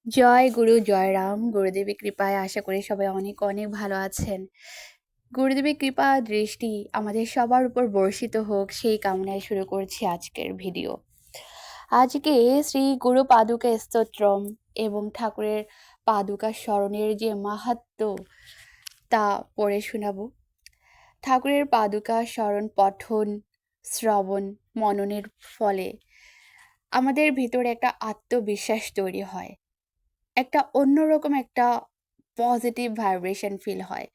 জয় গুরু, জয় রাম। গুরুদেবের কৃপায় আশা করি সবাই অনেক অনেক ভালো আছেন। গুরুদেবের কৃপা দৃষ্টি আমাদের সবার উপর বর্ষিত হোক, সেই কামনায় শুরু করছি আজকের ভিডিও। আজকে শ্রী গুরু পাদুকা স্তোত্রম এবং ঠাকুরের পাদুকা স্মরণের যে মাহাত্ম্য তা পড়ে শোনাবো। ঠাকুরের পাদুকা স্মরণ পঠন, শ্রবণ, মননের ফলে আমাদের ভিতরে একটা আত্মবিশ্বাস তৈরি হয়, একটা অন্যরকম একটা পজিটিভ ভাইব্রেশন ফিল হয়।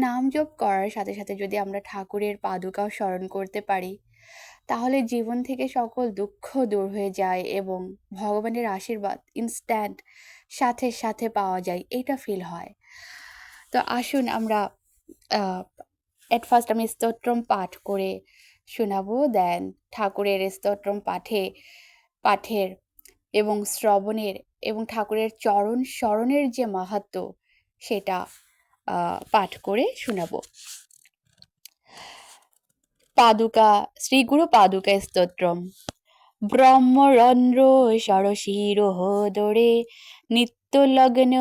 নাম জপ করার সাথে সাথে যদি আমরা ঠাকুরের পাদুকাও স্মরণ করতে পারি, তাহলে জীবন থেকে সকল দুঃখ দূর হয়ে যায় এবং ভগবানের আশীর্বাদ ইনস্ট্যান্ট সাথে সাথে পাওয়া যায়, এটা ফিল হয়। তো আসুন আমরা এট ফার্স্ট আমি স্তোত্রম পাঠ করে শোনাবো, দেন ঠাকুরের স্তোত্রম পাঠের এবং শ্রবণের এবং ঠাকুরের চরণ স্মরণের যে মাহাত্ম্য সেটা পাঠ করে শোনাবো। পাদুকা, শ্রী গুরু পাদুকা স্তোত্রম। ব্রহ্মরন্ধ্র সরশিরোহদরে নিত্য লগ্ন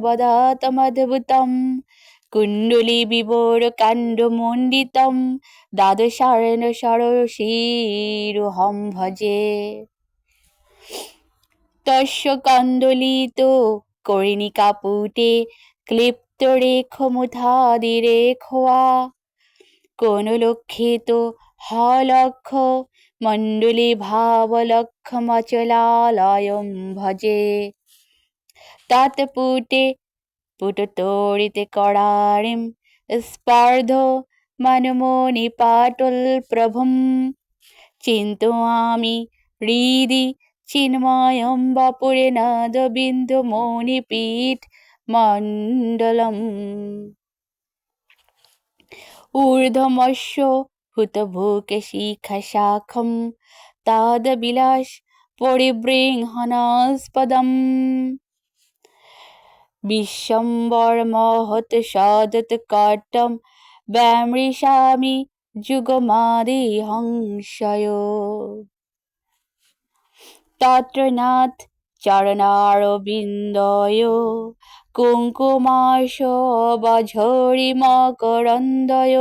বদাতমদ্ভুতম কুণ্ডলী বিবর কাণ্ড মণ্ডিতম দ্বাদশার্ণ সরশিরোহম ভজে। তস্য কন্দলিত কর্ণিকাপুটে ক্লিপ্ত রেখমুথাদিরেখোয়া কোন লক্ষিত হলক্ষ মণ্ডলী ভাবলক্ষমচলালয়ম ভজে। তৎপুটে পুটতোড়িতে করারিম স্পর্ধ মনমোনি পাটল প্রভুম চিন্তয়ামি হৃদি চিন্ময়ম বাপুরে নাদ বিন্দু মণিপীঠ মণ্ডলম। ঊর্ধ্বমস্য হুতভুকে শিখা শাখম তাদ বিলাস পরিবৃংহনাস্পদম বিশ্বম্বর মহৎ সদত কট্টম ব্যামৃশামি যুগমাদি হংসয়। তত্র নাথ চরণারবিন্দয় কুঙ্কুমাশ বঝরি মকরন্দয়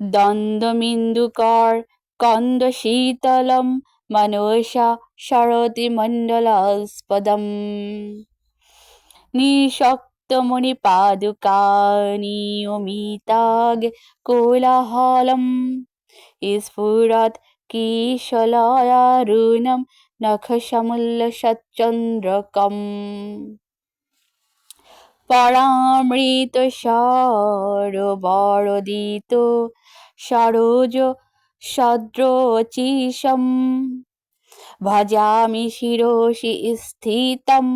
দ্বন্দ্বমিন্দুকর কন্দ শীতলম মনসা সরতি মণ্ডলাস্পদম নিশক্তমণি পাদুকানিয়মিতাগ কোলাহলম স্ফুরৎ কিশলয়ারুণম নখসমুল্লসচ্চন্দ্রকম পরামৃত সরোবরোদিত সরোজ সদ্রোচিষম ভজামি শিরসি স্থিতম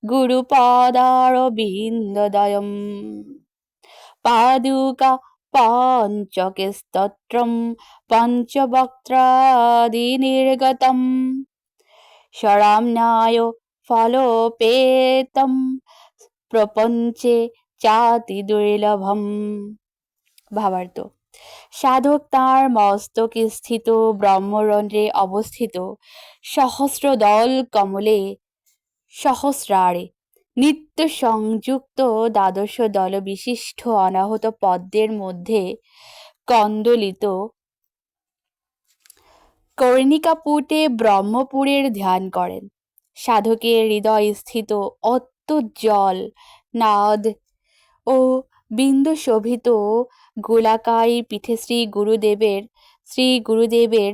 গুরুপদারবিন্দদয়ম। পাদুকা পঞ্চকে স্তোত্রম পঞ্চবক্ত্রাদিনির্গতম শরাম্নায় ফলোপেতম প্রপঞ্চে চাতি দুর্লভম। ভাবার্থ: সাধক তাঁর মস্তকে স্থিত ব্রহ্মরন্ধ্রে অবস্থিত সহস্রদল কমলে সহস্রারে নিত্য সংযুক্ত দ্বাদশ দল বিশিষ্ট অনাহত পদ্মের মধ্যে কন্দলিত কর্ণিকাপুটে ব্রহ্মপুরের ধ্যান করেন। সাধকের হৃদয় স্থিত অত্যুজ্জ্বল নাদ ও বিন্দু শোভিত গোলাকায় পীঠে শ্রী গুরুদেবের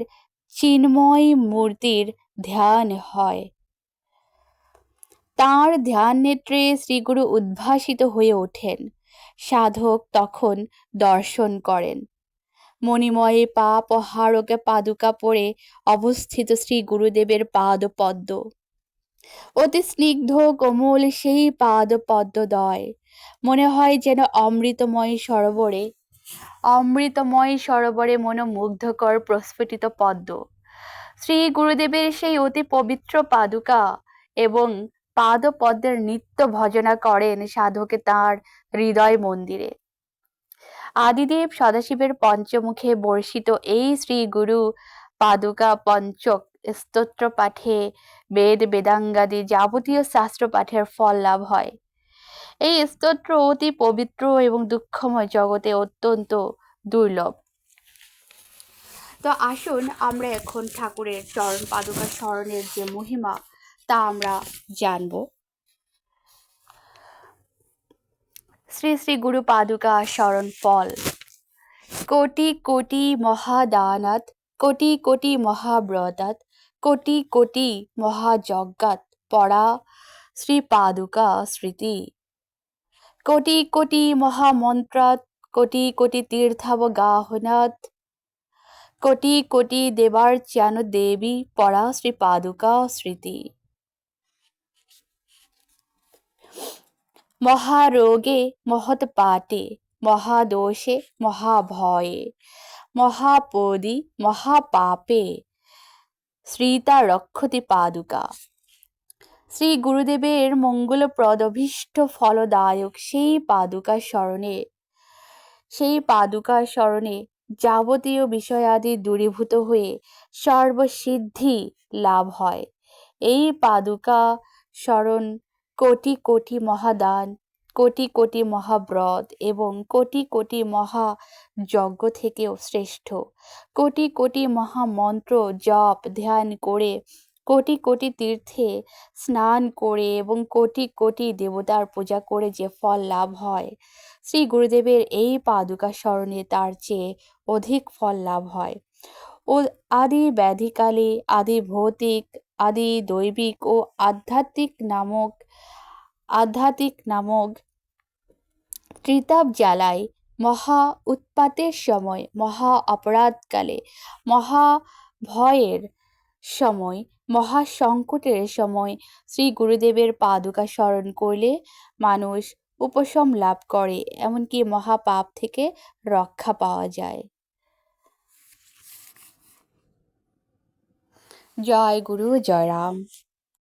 চিন্ময় মূর্তির ধ্যান হয়। তাঁর ধ্যান নেত্রে শ্রীগুরু উদ্ভাসিত হয়ে ওঠেন। সাধক তখন দর্শন করেন মণিময়ে পাপ হারকে পাদুকা পরে অবস্থিত শ্রী গুরুদেবের পাদ পদ্ম। অতি স্নিগ্ধ কোমল সেই পাদ পদ্মদ্বয় মনে হয় যেন অমৃতময় সরোবরে মনোমুগ্ধকর প্রস্ফুটিত পদ্ম। শ্রী গুরুদেবের সেই অতি পবিত্র পাদুকা এবং পাদ পদ্মের নিত্য ভজনা করেন সাধকে তাঁর হৃদয় মন্দিরে। আদিদেব সদাশিবের পঞ্চমুখে বর্ষিত এই শ্রী গুরু পাদুকা পঞ্চক স্তোত্র পাঠে বেদ বেদাঙ্গাদি যাবতীয় শাস্ত্র পাঠের ফল লাভ হয়। এই স্তোত্র অতি পবিত্র এবং দুঃখময় জগতে অত্যন্ত দুর্লভ। তো আসুন আমরা এখন ঠাকুরের চরণ পাদুকা স্মরণের যে মহিমা তা আমরা জানব। শ্রী শ্রী গুরু পাদুকা স্মরণ ফল। কোটি কোটি মহাদানাত, কোটি কোটি মহাব্রতাত, কোটি কোটি মহাযজ্ঞাত পরা শ্রী পাদুকা স্মৃতি। কোটি কোটি মহামন্ত্রাত, কোটি কোটি তীর্থাবগাহনাত, কোটি কোটি দেবার্চ্যান দেবী পরা শ্রী পাদুকা স্মৃতি। মহারোগে মহৎপাটে, মহাদোষে মহাভয়ে, মহাপদী মহাপাপে শ্রীতা রক্ষতি পাদুকা। শ্রী গুরুদেবের মঙ্গলপ্রদ অভীষ্ট ফলদায়ক সেই পাদুকা স্মরণে যাবতীয় বিষয়াদি দূরীভূত হয়ে সর্বসিদ্ধি লাভ হয়। এই পাদুকা স্মরণ কোটি কোটি মহাদান, কোটি কোটি মহাব্রত এবং কোটি কোটি মহাযজ্ঞ থেকেও শ্রেষ্ঠ। কোটি কোটি মহামন্ত্র জপ ধ্যান করে, কোটি কোটি তীর্থে স্নান করে এবং কোটি কোটি দেবতার পূজা করে যে ফল লাভ হয়, শ্রী গুরুদেবের এই পাদুকা স্মরণে তার চেয়ে অধিক ফল লাভ হয়। ও আদি ব্যাধিকালে আদি ভৌতিক, আদি দৈবিক ও আধ্যাত্মিক নামক ত্রিতাপ জ্বালায়, মহা উৎপাতের সময়, মহা অপরাধকালে, মহা ভয়ের সময়, মহা সংকটের সময় শ্রী গুরুদেবের পাদুকা স্মরণ করলে মানুষ উপশম লাভ করে, এমনকি মহাপাপ থেকে রক্ষা পাওয়া যায়। জয় গুরু, জয় রাম।